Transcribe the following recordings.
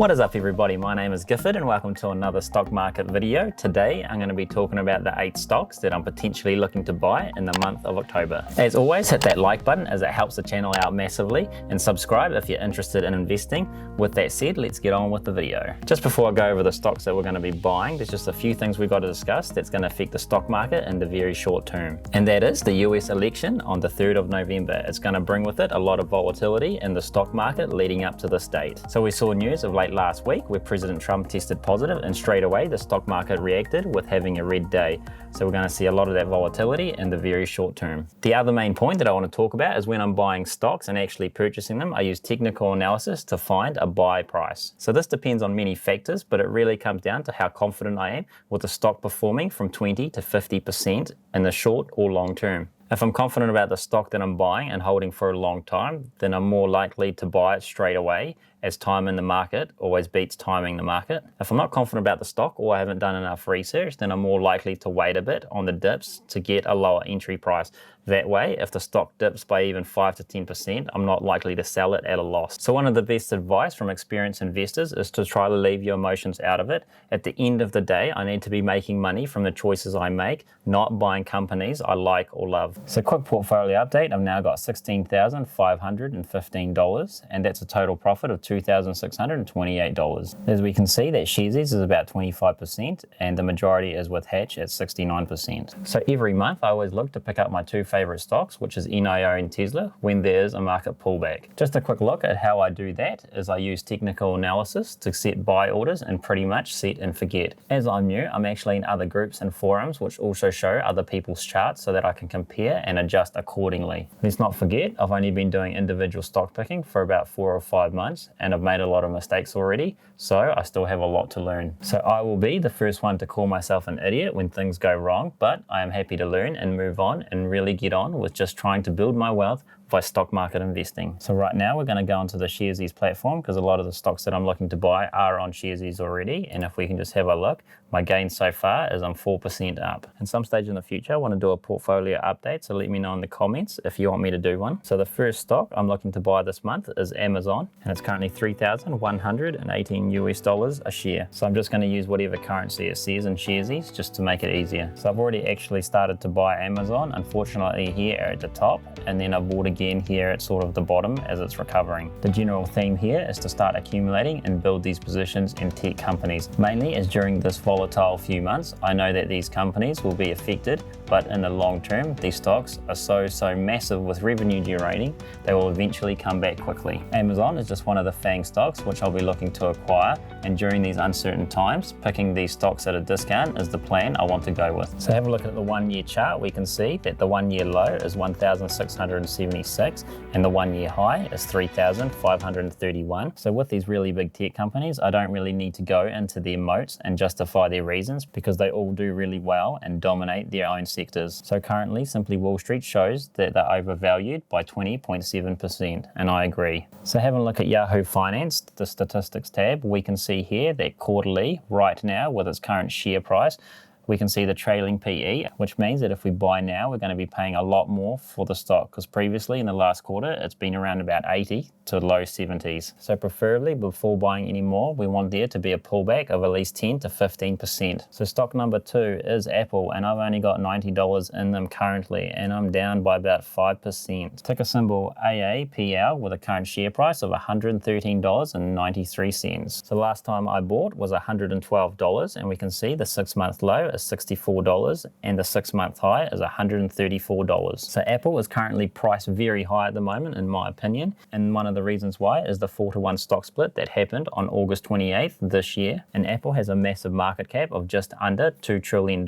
What is up everybody, my name is Gifford and welcome to another stock market video. Today I'm going to be talking about the 8 stocks that I'm potentially looking to buy in the month of October. As always, hit that like button as it helps the channel out massively, and subscribe if you're interested in investing. With that said, let's get on with the video. Just before I go over the stocks that we're going to be buying, there's just a few things we've got to discuss that's going to affect the stock market in the very short term. And that is the US election on the 3rd of November. It's going to bring with it a lot of volatility in the stock market leading up to this date. So we saw news of late last week where President Trump tested positive, and straight away the stock market reacted with having a red day. So we're going to see a lot of that volatility in the very short term. The other main point that I want to talk about is when I'm buying stocks and actually purchasing them, I use technical analysis to find a buy price. So this depends on many factors, but it really comes down to how confident I am with the stock performing from 20 to 50% in the short or long term. If I'm confident about the stock that I'm buying and holding for a long time, then I'm more likely to buy it straight away, as time in the market always beats timing the market. If I'm not confident about the stock or I haven't done enough research, then I'm more likely to wait a bit on the dips to get a lower entry price. That way, if the stock dips by even 5 to 10%, I'm not likely to sell it at a loss. So one of the best advice from experienced investors is to try to leave your emotions out of it. At the end of the day, I need to be making money from the choices I make, not buying companies I like or love. So quick portfolio update, I've now got $16,515, and that's a total profit of $2,628. As we can see, that Sharesies is about 25%, and the majority is with Hatch at 69%. So every month, I always look to pick up my two favorite stocks, which is NIO and Tesla, when there's a market pullback. Just a quick look at how I do that is I use technical analysis to set buy orders and pretty much set and forget. As I'm new, I'm actually in other groups and forums which also show other people's charts so that I can compare and adjust accordingly. Let's not forget, I've only been doing individual stock picking for about 4 or 5 months, and I've made a lot of mistakes already, so I still have a lot to learn. So I will be the first one to call myself an idiot when things go wrong, but I am happy to learn and move on and really get on with just trying to build my wealth by stock market investing. So right now we're going to go onto the Sharesies platform because a lot of the stocks that I'm looking to buy are on Sharesies already, and if we can just have a look, my gain so far is I'm 4% up. In some stage in the future I want to do a portfolio update, so let me know in the comments if you want me to do one. So the first stock I'm looking to buy this month is Amazon, and it's currently $3,118 a share. So I'm just going to use whatever currency it says in Sharesies just to make it easier. So I've already actually started to buy Amazon, unfortunately here at the top, and then I bought again here at sort of the bottom as it's recovering. The general theme here is to start accumulating and build these positions in tech companies, mainly as during this volatile few months I know that these companies will be affected, but in the long term these stocks are so massive with revenue generating they will eventually come back quickly. Amazon is just one of the FANG stocks which I'll be looking to acquire, and during these uncertain times picking these stocks at a discount is the plan I want to go with. So have a look at the 1 year chart. We can see that the 1 year low is 1,676 and the 1 year high is 3,531. So with these really big tech companies, I don't really need to go into their moats and justify their reasons because they all do really well and dominate their own sectors. So currently, Simply Wall Street shows that they're overvalued by 20.7%, and I agree. So having a look at Yahoo Finance, the statistics tab, we can see here that quarterly, right now with its current share price, we can see the trailing PE, which means that if we buy now, we're going to be paying a lot more for the stock because previously in the last quarter, it's been around about 80 to low 70s. So preferably before buying any more, we want there to be a pullback of at least 10 to 15%. So stock number 2 is Apple, and I've only got $90 in them currently, and I'm down by about 5%. Ticker symbol AAPL with a current share price of $113.93. So last time I bought was $112, and we can see the 6-month low is $64 and the 6-month high is $134. So Apple is currently priced very high at the moment in my opinion, and one of the reasons why is the 4-to-1 stock split that happened on August 28th this year, and Apple has a massive market cap of just under $2 trillion.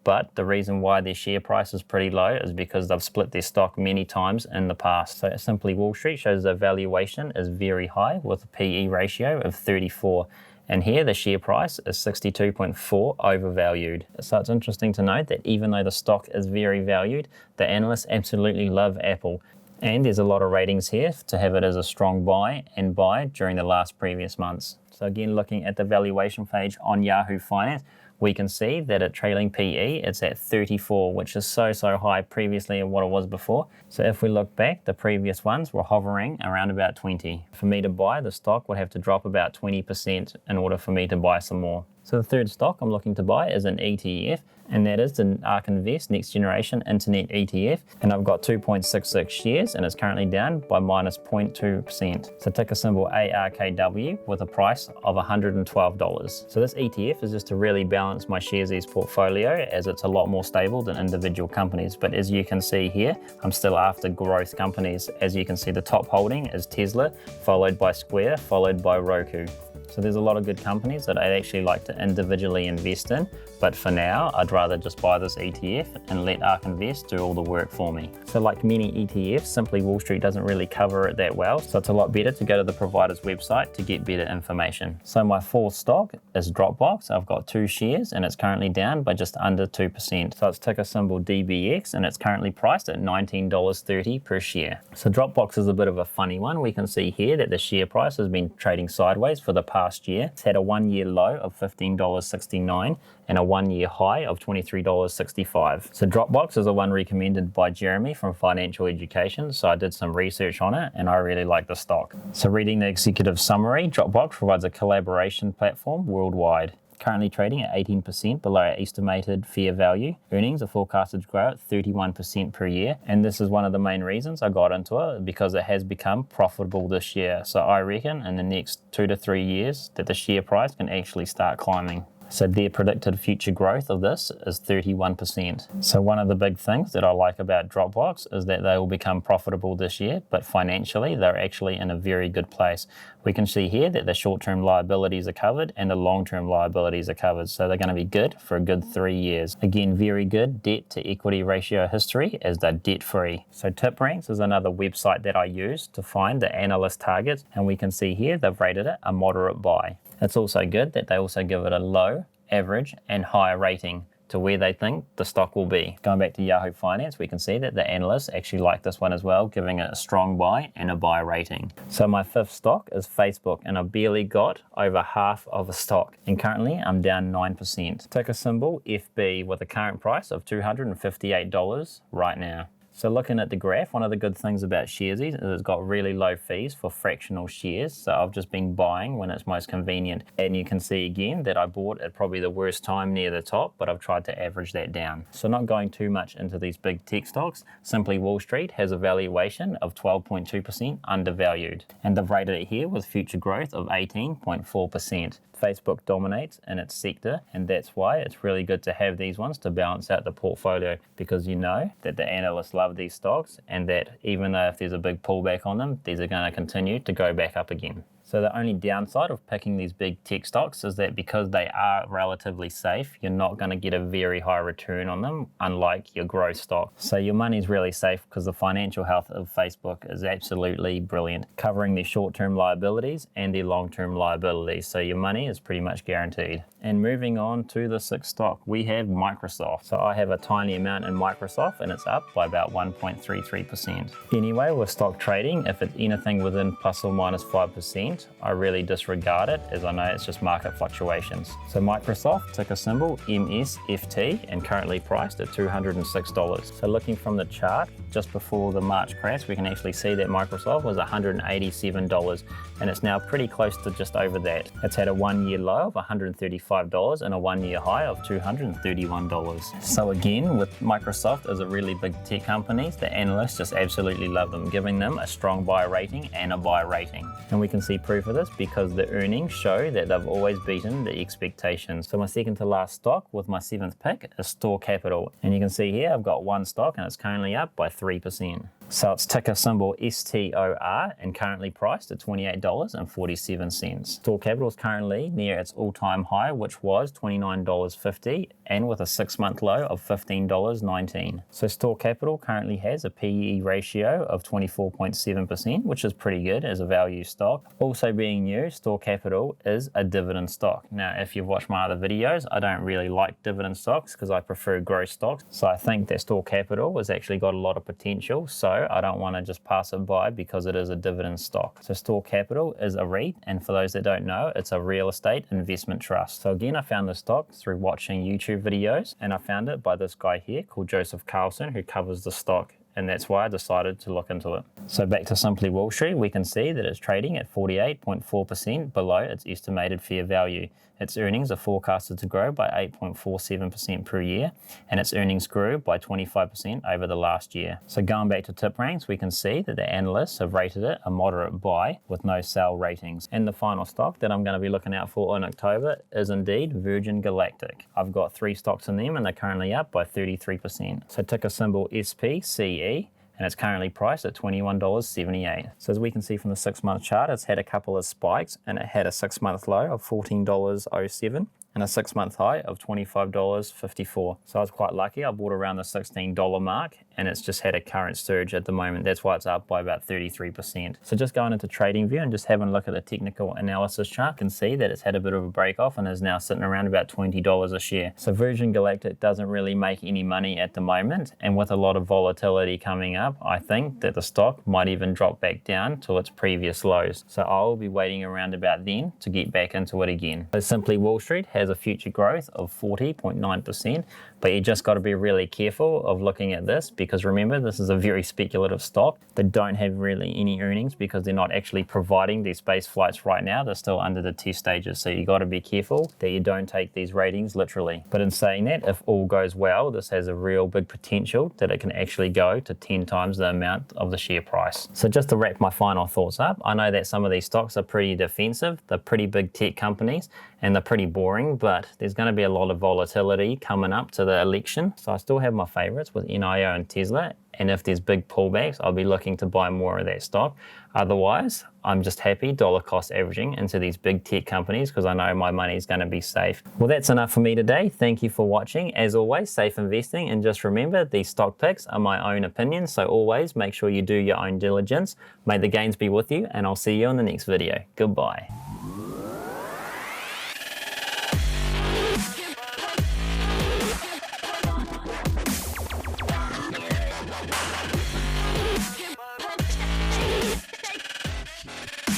But the reason why their share price is pretty low is because they've split their stock many times in the past. So Simply Wall Street shows the valuation is very high with a PE ratio of 34. And here the share price is 62.4 overvalued. So it's interesting to note that even though the stock is very valued, the analysts absolutely love Apple. And there's a lot of ratings here to have it as a strong buy and buy during the last previous months. So again, looking at the valuation page on Yahoo Finance, we can see that at trailing PE, it's at 34, which is so high previously of what it was before. So if we look back, the previous ones were hovering around about 20. For me to buy, the stock would have to drop about 20% in order for me to buy some more. So the third stock I'm looking to buy is an ETF, and that is the ARK Invest Next Generation Internet ETF. And I've got 2.66 shares, and it's currently down by minus 0.2%. So ticker symbol ARKW with a price of $112. So this ETF is just to really balance my Sharesies portfolio, as it's a lot more stable than individual companies. But as you can see here, I'm still after growth companies. As you can see, the top holding is Tesla, followed by Square, followed by Roku. So there's a lot of good companies that I'd actually like to individually invest in, but for now, I'd rather just buy this ETF and let ARK Invest do all the work for me. So like many ETFs, Simply Wall Street doesn't really cover it that well, so it's a lot better to go to the provider's website to get better information. So my fourth stock is Dropbox. I've got 2 shares and it's currently down by just under 2%. So it's ticker symbol DBX and it's currently priced at $19.30 per share. So Dropbox is a bit of a funny one. We can see here that the share price has been trading sideways for the past year. It's had a 1-year low of $15.69 and a 1-year high of $23.65. So Dropbox is the one recommended by Jeremy from Financial Education. So I did some research on it and I really like the stock. So reading the executive summary, Dropbox provides a collaboration platform worldwide. Currently trading at 18% below our estimated fair value. Earnings are forecasted to grow at 31% per year. And this is one of the main reasons I got into it, because it has become profitable this year. So I reckon in the next 2 to 3 years that the share price can actually start climbing. So their predicted future growth of this is 31%. So one of the big things that I like about Dropbox is that they will become profitable this year, but financially they're actually in a very good place. We can see here that the short-term liabilities are covered and the long-term liabilities are covered. So they're going to be good for a good 3 years. Again, very good debt to equity ratio history as they're debt-free. So TipRanks is another website that I use to find the analyst targets, and we can see here they've rated it a moderate buy. It's also good that they also give it a low, average and higher rating to where they think the stock will be. Going back to Yahoo Finance, we can see that the analysts actually like this one as well, giving it a strong buy and a buy rating. So my fifth stock is Facebook, and I barely got over half of a stock. And currently I'm down 9%. Ticker symbol FB with a current price of $258 right now. So looking at the graph, one of the good things about Sharesies is it's got really low fees for fractional shares. So I've just been buying when it's most convenient. And you can see again that I bought at probably the worst time near the top, but I've tried to average that down. So not going too much into these big tech stocks, Simply Wall Street has a valuation of 12.2% undervalued. And they've rated it here with future growth of 18.4%. Facebook dominates in its sector, and that's why it's really good to have these ones to balance out the portfolio, because you know that the analysts love these stocks and that even though if there's a big pullback on them, these are going to continue to go back up again. So the only downside of picking these big tech stocks is that because they are relatively safe, you're not going to get a very high return on them, unlike your growth stock. So your money's really safe because the financial health of Facebook is absolutely brilliant, covering their short-term liabilities and their long-term liabilities. So your money is pretty much guaranteed. And moving on to the sixth stock, we have Microsoft. So I have a tiny amount in Microsoft and it's up by about 1.33%. Anyway, with stock trading, if it's anything within plus or minus 5%, I really disregard it, as I know it's just market fluctuations. So Microsoft, ticker symbol MSFT, and currently priced at $206. So looking from the chart, just before the March crash, we can actually see that Microsoft was $187, and it's now pretty close to just over that. It's had a 1-year low of $135 and a 1-year high of $231. So again, with Microsoft as a really big tech company, the analysts just absolutely love them, giving them a strong buy rating and a buy rating. And we can see proof of this because the earnings show that they've always beaten the expectations. So my second to last stock with my 7th pick is Store Capital. And you can see here I've got one stock and it's currently up by 3%. So it's ticker symbol STOR and currently priced at $28.47. Store Capital is currently near its all-time high, which was $29.50, and with a 6-month low of $15.19. So Store Capital currently has a PE ratio of 24.7%, which is pretty good as a value stock. Also being new, Store Capital is a dividend stock. Now, if you've watched my other videos, I don't really like dividend stocks because I prefer growth stocks. So I think that Store Capital has actually got a lot of potential. So low, I don't want to just pass it by because it is a dividend stock. So Store Capital is a REIT, and for those that don't know, it's a real estate investment trust. So again, I found this stock through watching YouTube videos, and I found it by this guy here called Joseph Carlson, who covers the stock, and that's why I decided to look into it. So back to Simply Wall Street, we can see that it's trading at 48.4% below its estimated fair value. Its earnings are forecasted to grow by 8.47% per year, and its earnings grew by 25% over the last year. So going back to tip ranks, we can see that the analysts have rated it a moderate buy with no sell ratings. And the final stock that I'm going to be looking out for in October is indeed Virgin Galactic. I've got 3 stocks in them, and they're currently up by 33%. So ticker symbol SPCE, and it's currently priced at $21.78. So as we can see from the 6-month chart, it's had a couple of spikes, and it had a 6-month low of $14.07 and a 6-month high of $25.54. So I was quite lucky. I bought around the $16 mark, and it's just had a current surge at the moment. That's why it's up by about 33%. So just going into trading view and just having a look at the technical analysis chart, you can see that it's had a bit of a break off and is now sitting around about $20 a share. So Virgin Galactic doesn't really make any money at the moment, and with a lot of volatility coming up, I think that the stock might even drop back down to its previous lows. So I'll be waiting around about then to get back into it again. So Simply Wall Street has a future growth of 40.9%, but you just got to be really careful of looking at this, because remember, this is a very speculative stock. They don't have really any earnings because they're not actually providing these space flights right now. They're still under the test stages, so you got to be careful that you don't take these ratings literally. But in saying that, if all goes well, this has a real big potential that it can actually go to 10 times the amount of the share price. So just to wrap my final thoughts up, I know that some of these stocks are pretty defensive. They're pretty big tech companies, and they're pretty boring, but there's going to be a lot of volatility coming up to the election. So I still have my favorites with NIO and Tesla, and if there's big pullbacks, I'll be looking to buy more of that stock. Otherwise, I'm just happy dollar cost averaging into these big tech companies because I know my money is going to be safe. Well, that's enough for me today. Thank you for watching. As always, safe investing, and just remember, these stock picks are my own opinions, so always make sure you do your own diligence. May the gains be with you, and I'll see you in the next video. Goodbye.